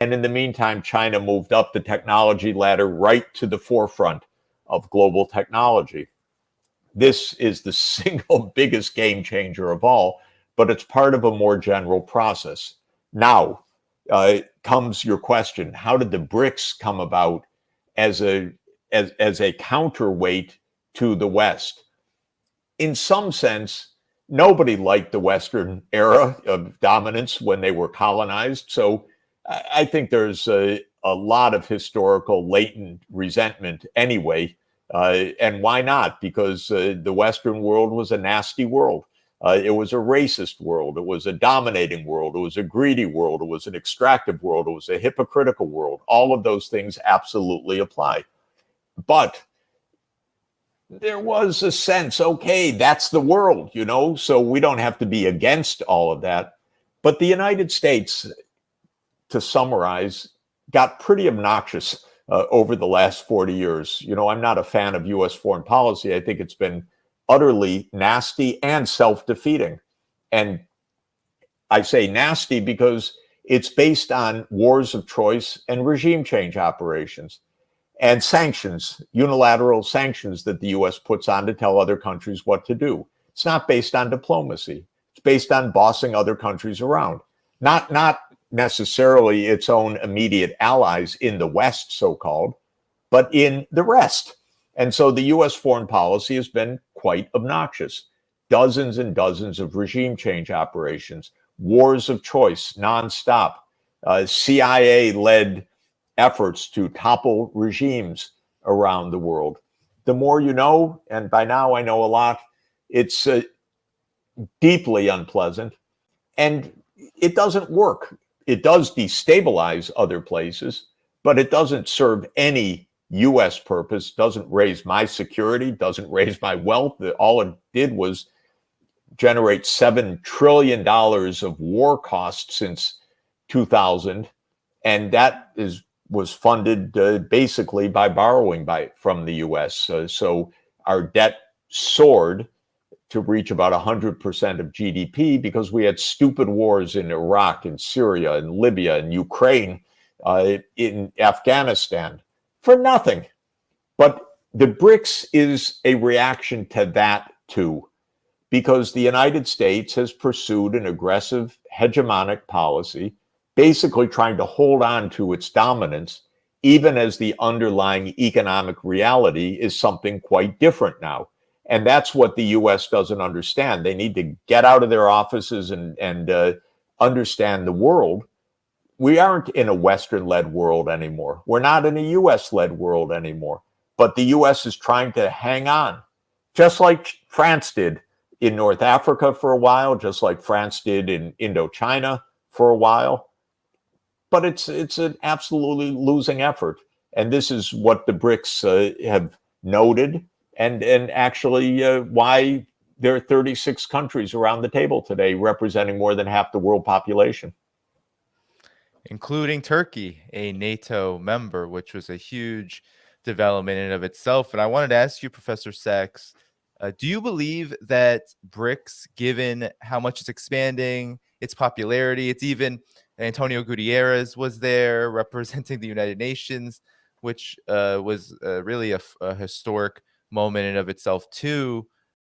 And in the meantime, China moved up the technology ladder right to the forefront of global technology. This is the single biggest game changer of all, but it's part of a more general process. Now comes your question: how did the BRICS come about as a counterweight to the West? In some sense, nobody liked the Western era of dominance when they were colonized. So I think there's a lot of historical latent resentment anyway. And why not? Because the Western world was a nasty world. It was a racist world. It was a dominating world. It was a greedy world. It was an extractive world. It was a hypocritical world. All of those things absolutely apply. But there was a sense, okay, that's the world, so we don't have to be against all of that. But the United States, to summarize, got pretty obnoxious over the last 40 years. I'm not a fan of U.S. foreign policy. I think it's been utterly nasty and self-defeating. And I say nasty because it's based on wars of choice and regime change operations. And sanctions, unilateral sanctions that the U.S. puts on to tell other countries what to do. It's not based on diplomacy. It's based on bossing other countries around. Not necessarily its own immediate allies in the West, so-called, but in the rest. And so the U.S. foreign policy has been quite obnoxious. Dozens and dozens of regime change operations, wars of choice, nonstop, CIA-led efforts to topple regimes around the world. The more you know, and by now I know a lot, it's deeply unpleasant, and it doesn't work. It does destabilize other places, but it doesn't serve any U.S. purpose, doesn't raise my security, doesn't raise my wealth. All it did was generate $7 trillion of war costs since 2000, and that was funded basically by borrowing from the U.S. So our debt soared to reach about 100% of GDP because we had stupid wars in Iraq and Syria and Libya and Ukraine, in Afghanistan, for nothing. But the BRICS is a reaction to that too, because the United States has pursued an aggressive hegemonic policy, basically trying to hold on to its dominance, even as the underlying economic reality is something quite different now. And that's what the U.S. doesn't understand. They need to get out of their offices and understand the world. We aren't in a Western-led world anymore. We're not in a U.S.-led world anymore. But the U.S. is trying to hang on, just like France did in North Africa for a while, just like France did in Indochina for a while. But it's an absolutely losing effort. And this is what the BRICS have noted, and actually why there are 36 countries around the table today representing more than half the world population. Including Turkey, a NATO member, which was a huge development in and of itself. And I wanted to ask you, Professor Sachs, do you believe that BRICS, given how much it's expanding, its popularity, it's even Antonio Gutierrez was there representing the United Nations, which was really a historic moment in and of itself too.